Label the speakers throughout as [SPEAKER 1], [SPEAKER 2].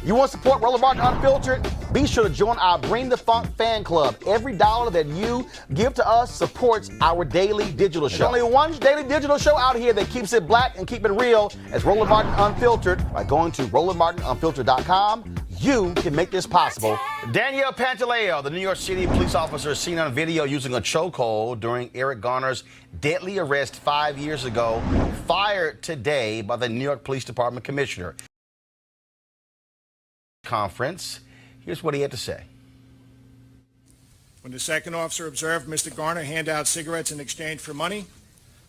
[SPEAKER 1] You want to support Roland Martin Unfiltered? Be sure to join our Bring the Funk fan club. Every dollar that you give to us supports our daily digital show. There's only one daily digital show out here that keeps it black and keep it real as Roland Martin Unfiltered. By going to RolandMartinUnfiltered.com, you can make this possible. Daniel Pantaleo, the New York City police officer seen on video using a chokehold during Eric Garner's deadly arrest 5 years ago, fired today by the New York Police Department Commissioner. Conference. Here's what he had to say.
[SPEAKER 2] When the second officer observed Mr. Garner hand out cigarettes in exchange for money,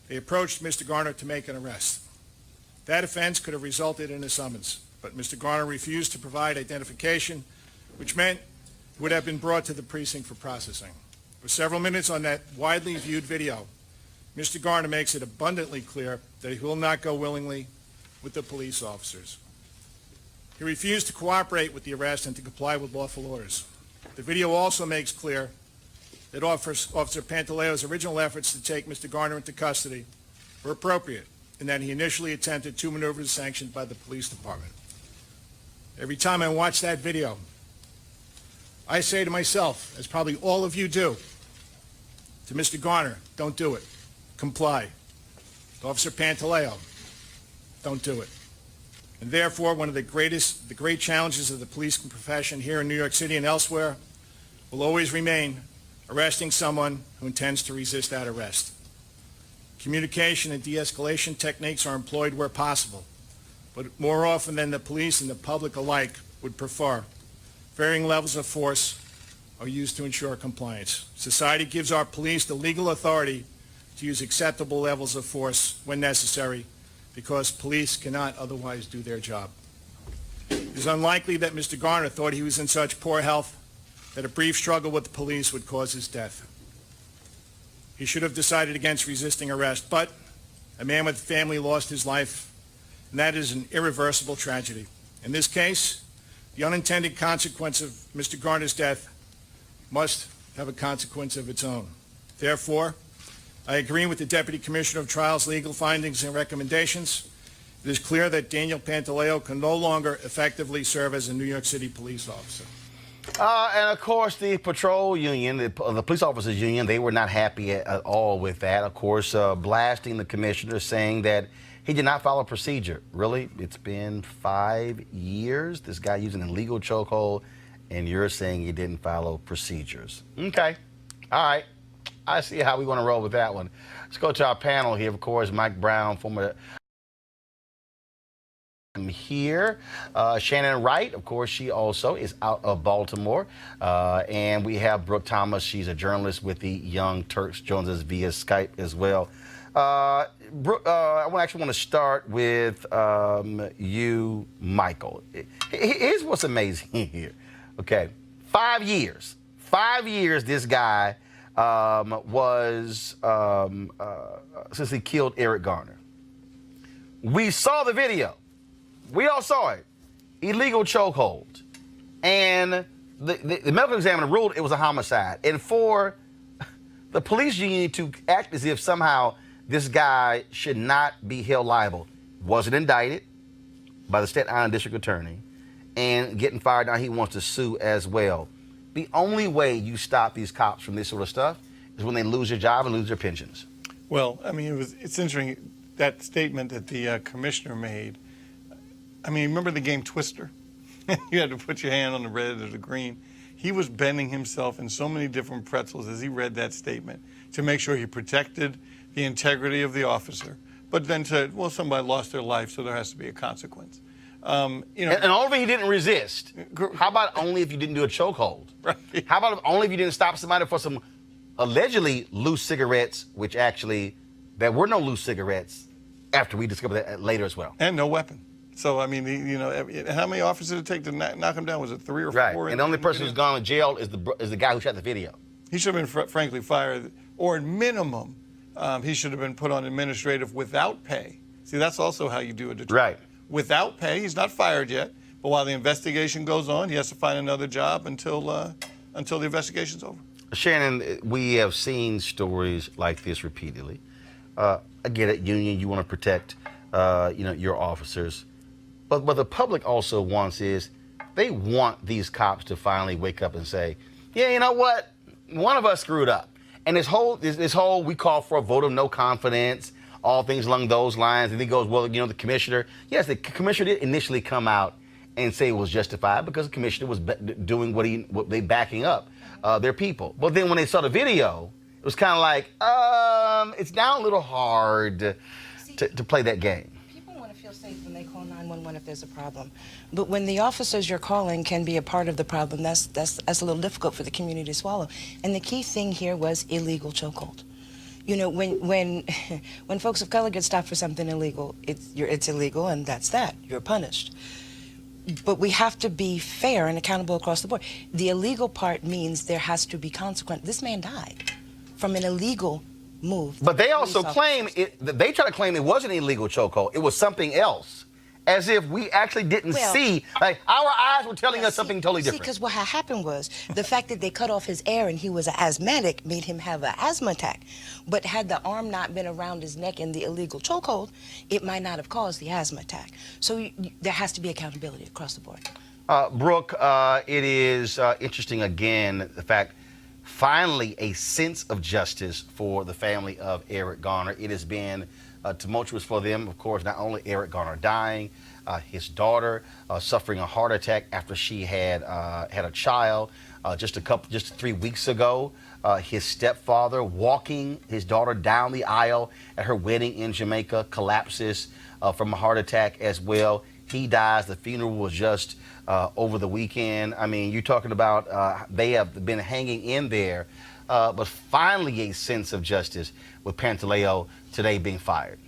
[SPEAKER 2] they approached Mr. Garner to make an arrest. That offense could have resulted in a summons, but Mr. Garner refused to provide identification, which meant he would have been brought to the precinct for processing. For several minutes on that widely viewed video, Mr. Garner makes it abundantly clear that he will not go willingly with the police officers. He refused to cooperate with the arrest and to comply with lawful orders. The video also makes clear that Officer Pantaleo's original efforts to take Mr. Garner into custody were appropriate, and that he initially attempted two maneuvers sanctioned by the police department. Every time I watch that video, I say to myself, as probably all of you do, to Mr. Garner, don't do it. Comply. To Officer Pantaleo, don't do it. And therefore, one of the great challenges of the police profession here in New York City and elsewhere will always remain arresting someone who intends to resist that arrest. Communication and de-escalation techniques are employed where possible, but more often than the police and the public alike would prefer, varying levels of force are used to ensure compliance. Society gives our police the legal authority to use acceptable levels of force when necessary, because police cannot otherwise do their job. It is unlikely that Mr. Garner thought he was in such poor health that a brief struggle with the police would cause his death. He should have decided against resisting arrest, but a man with a family lost his life, and that is an irreversible tragedy. In this case, the unintended consequence of Mr. Garner's death must have a consequence of its own. Therefore, I agree with the Deputy Commissioner of Trials' legal findings and recommendations. It is clear that Daniel Pantaleo can no longer effectively serve as a New York City police officer.
[SPEAKER 1] And of course, the patrol union, the police officers union, they were not happy at all with that. Of course, blasting the commissioner, saying that he did not follow procedure. Really? It's been 5 years, this guy using an illegal chokehold, and you're saying he didn't follow procedures. Okay. All right. I see how we want to roll with that one. Let's go to our panel here. Of course, Mike Brown, former here. Shannon Wright, of course, she also is out of Baltimore. And we have Brooke Thomas. She's a journalist with the Young Turks, joins us via Skype as well. Brooke, I actually want to start with you, Michael. Here's what's amazing here. Okay, 5 years. 5 years this guy was since he killed Eric Garner. We saw the video. We all saw it. Illegal chokehold. And the medical examiner ruled it was a homicide. And for the police union to act as if somehow this guy should not be held liable, wasn't indicted by the Staten Island District Attorney, and getting fired, now he wants to sue as well. The only way you stop these cops from this sort of stuff is when they lose their job and lose their pensions.
[SPEAKER 3] Well, I mean, it's interesting, that statement that the commissioner made. I mean, remember the game Twister? You had to put your hand on the red or the green. He was bending himself in so many different pretzels as he read that statement to make sure he protected the integrity of the officer, but then said, well, somebody lost their life, so there has to be a consequence. You know,
[SPEAKER 1] and all of it, he didn't resist. How about only if you didn't do a chokehold?
[SPEAKER 3] Right.
[SPEAKER 1] How about only if you didn't stop somebody for some allegedly loose cigarettes, which actually there were no loose cigarettes after we discovered that later as well.
[SPEAKER 3] And no weapon. So, I mean, you know, how many officers did it take to knock him down? Was it 3 or 4?
[SPEAKER 1] Right, and the only person who's gone to jail is the guy who shot the video.
[SPEAKER 3] He should have been, frankly, fired, or at minimum, he should have been put on administrative without pay. See, that's also how you do it.
[SPEAKER 1] Right.
[SPEAKER 3] Without pay, he's not fired yet, but while the investigation goes on, he has to find another job until the investigation's over.
[SPEAKER 1] Shannon, we have seen stories like this repeatedly. I get it, union, you want to protect, your officers. But what the public also wants is they want these cops to finally wake up and say, yeah, you know what? One of us screwed up. And this whole we call for a vote of no confidence, all things along those lines. And he goes, well, you know, the commissioner, yes, the commissioner did initially come out and say it was justified because the commissioner was doing what they backing up their people. But then when they saw the video, it was kind of like, it's now a little hard to play that game.
[SPEAKER 4] People want to feel safe when they call 911 if there's a problem. But when the officers you're calling can be a part of the problem, that's a little difficult for the community to swallow. And the key thing here was illegal chokehold. You know, when folks of color get stopped for something illegal, it's illegal, and that's that. You're punished. But we have to be fair and accountable across the board. The illegal part means there has to be consequence. This man died from an illegal move.
[SPEAKER 1] But they also claim they try to claim it wasn't an illegal chokehold. It was something else, as if we actually didn't see. Like our eyes were telling us something totally different.
[SPEAKER 4] Because what had happened was the fact that they cut off his air and he was an asthmatic made him have an asthma attack. But had the arm not been around his neck in the illegal chokehold, it might not have caused the asthma attack. So there has to be accountability across the board.
[SPEAKER 1] Brooke, it is interesting again the fact. Finally, a sense of justice for the family of Eric Garner. It has been tumultuous for them. Of course, not only Eric Garner dying, his daughter suffering a heart attack after she had a child just 3 weeks ago. His stepfather walking his daughter down the aisle at her wedding in Jamaica collapses from a heart attack as well. He dies. The funeral was just over the weekend. I mean, you're talking about they have been hanging in there, but finally a sense of justice with Pantaleo today being fired.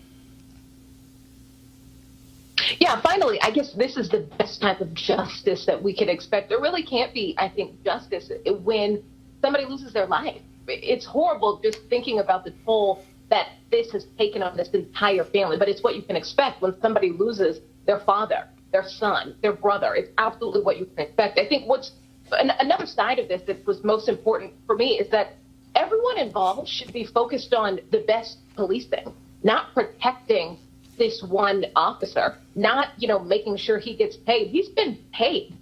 [SPEAKER 5] Yeah, finally, I guess this is the best type of justice that we could expect. There really can't be, I think, justice when somebody loses their life. It's horrible just thinking about the toll that this has taken on this entire family, but it's what you can expect when somebody loses their father, their son, their brother. It's absolutely what you can expect. I think what's another side of this that was most important for me is that everyone involved should be focused on the best policing, not protecting this one officer, not, making sure he gets paid. He's been paid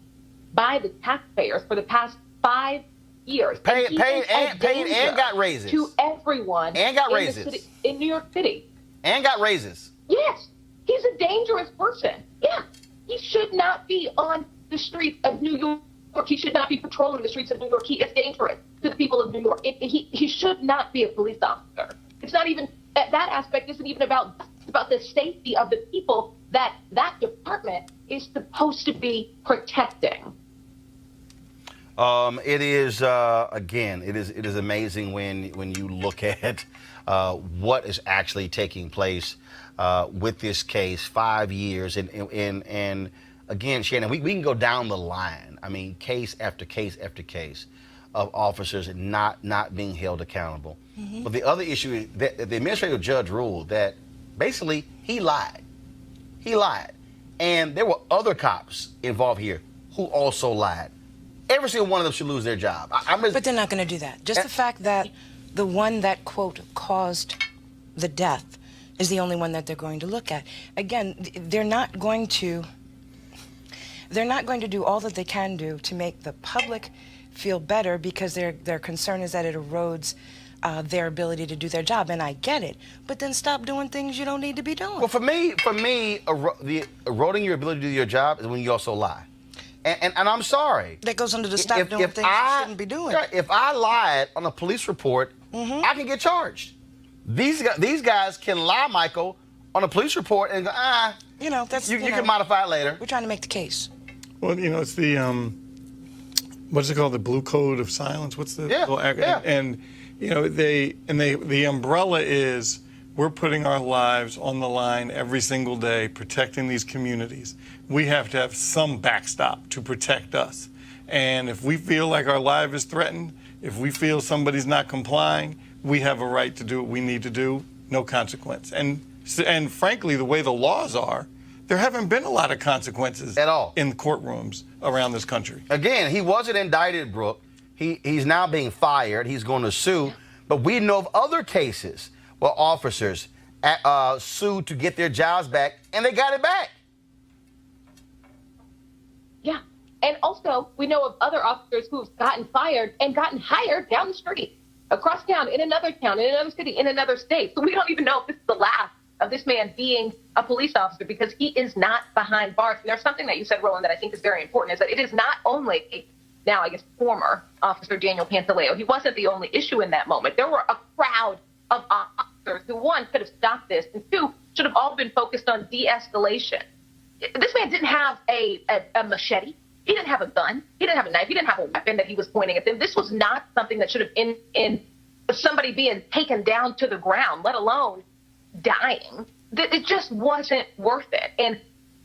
[SPEAKER 5] by the taxpayers for the past 5 years.
[SPEAKER 1] Paid and got raises.
[SPEAKER 5] To everyone.
[SPEAKER 1] And got raises.
[SPEAKER 5] In New York City.
[SPEAKER 1] And got raises.
[SPEAKER 5] Yes. He's a dangerous person. Yeah. He should not be on the streets of New York. He should not be patrolling the streets of New York. He is dangerous to the people of New York. He should not be a police officer. It's not even, that aspect isn't even about the safety of the people that department is supposed to be protecting.
[SPEAKER 1] It is again. It is amazing when you look at what is actually taking place with this case. 5 years and again, Shannon, we can go down the line. I mean, case after case after case of officers not being held accountable. Mm-hmm. But the other issue is that the administrative judge ruled that basically he lied. He lied, and there were other cops involved here who also lied. Every single one of them should lose their job.
[SPEAKER 4] But they're not going to do that. Just the fact that the one that, quote, caused the death is the only one that they're going to look at. Again, they're not going to do all that they can do to make the public feel better because their concern is that it erodes their ability to do their job, and I get it. But then stop doing things you don't need to be doing.
[SPEAKER 1] Well, for me, the eroding your ability to do your job is when you also lie. And I'm sorry.
[SPEAKER 4] That goes under the stop doing things you shouldn't be doing.
[SPEAKER 1] If I lied on a police report,
[SPEAKER 4] mm-hmm.
[SPEAKER 1] I can get charged. These guys can lie, Michael, on a police report and go,
[SPEAKER 4] that's
[SPEAKER 1] you can modify it later.
[SPEAKER 4] We're trying to make the case.
[SPEAKER 3] Well, it's the what's it called? The Blue Code of Silence. What's the little acronym?
[SPEAKER 1] Yeah.
[SPEAKER 3] And the umbrella is we're putting our lives on the line every single day, protecting these communities. We have to have some backstop to protect us. And if we feel like our life is threatened, if we feel somebody's not complying, we have a right to do what we need to do, no consequence. And frankly, the way the laws are, there haven't been a lot of consequences
[SPEAKER 1] at all
[SPEAKER 3] in courtrooms around this country.
[SPEAKER 1] Again, he wasn't indicted, Brooke. He's now being fired. He's going to sue. But we know of other cases where officers sued to get their jobs back, and they got it back.
[SPEAKER 5] Yeah. And also, we know of other officers who've gotten fired and gotten hired down the street, across town, in another city, in another state. So we don't even know if this is the last of this man being a police officer, because he is not behind bars. And there's something that you said, Roland, that I think is very important, is that it is not only now, I guess, former Officer Daniel Pantaleo. He wasn't the only issue in that moment. There were a crowd of officers who, one, could have stopped this, and two, should have all been focused on de-escalation. This man didn't have a machete. He didn't have a gun. He didn't have a knife. He didn't have a weapon that he was pointing at them. This was not something that should have in somebody being taken down to the ground, let alone dying. It just wasn't worth it. And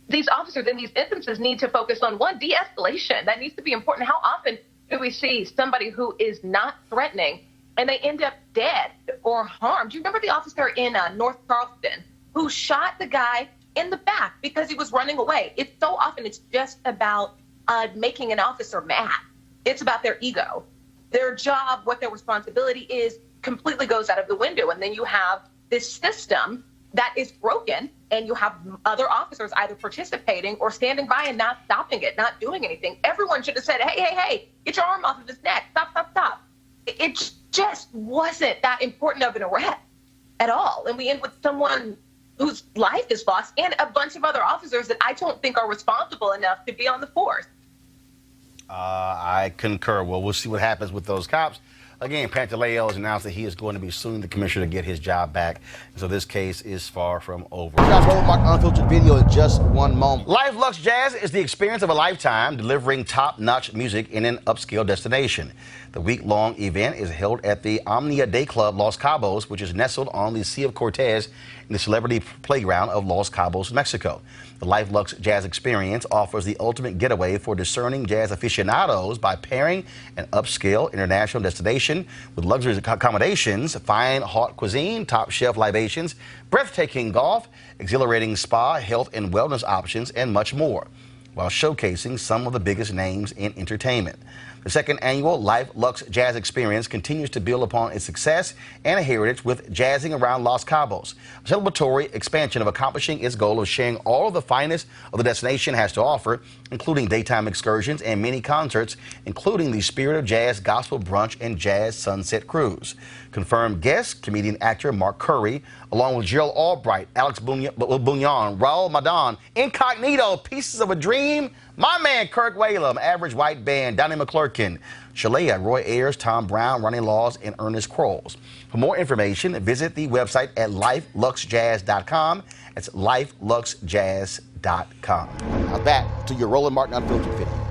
[SPEAKER 5] these officers in these instances need to focus on, one, de-escalation. That needs to be important. How often do we see somebody who is not threatening and they end up dead or harmed? Do you remember the officer in North Charleston who shot the guy in the back because he was running away? It's so often it's just about making an officer mad. It's about their ego. Their job, what their responsibility is, completely goes out of the window. And then you have this system that is broken, and you have other officers either participating or standing by and not stopping it, not doing anything. Everyone should have said, hey, get your arm off of his neck. Stop. It just wasn't that important of an arrest at all. And we end with someone whose life is lost and a bunch of other officers that I don't think are responsible enough to be on the force.
[SPEAKER 1] I concur. Well, we'll see what happens with those cops. Again, Pantaleo has announced that he is going to be suing the commissioner to get his job back. So this case is far from over.
[SPEAKER 6] Guys, Roland Martin Unfiltered video in just one moment.
[SPEAKER 1] Live Luxe Jazz is the experience of a lifetime, delivering top-notch music in an upscale destination. The week-long event is held at the Omnia Day Club Los Cabos, which is nestled on the Sea of Cortez in the celebrity playground of Los Cabos, Mexico. The Live Luxe Jazz experience offers the ultimate getaway for discerning jazz aficionados by pairing an upscale international destination with luxurious accommodations, fine haute cuisine, top-shelf libations, breathtaking golf, exhilarating spa, health and wellness options, and much more, while showcasing some of the biggest names in entertainment. The second annual Live Luxe Jazz Experience continues to build upon its success and heritage with Jazzing Around Los Cabos, a celebratory expansion of accomplishing its goal of sharing all of the finest of the destination has to offer, including daytime excursions and mini concerts, including the Spirit of Jazz Gospel Brunch and Jazz Sunset Cruise. Confirmed guests, comedian actor Mark Curry, along with Gerald Albright, Alex Bugnon, Raul Madan, Incognito, Pieces of a Dream, my man Kirk Whalum, Average White Band, Donnie McClurkin, Shalea, Roy Ayers, Tom Brown, Ronnie Laws, and Ernest Crowles. For more information, visit the website at lifeluxejazz.com. That's lifeluxejazz.com.
[SPEAKER 6] Now back to your Roland Martin Unfiltered video.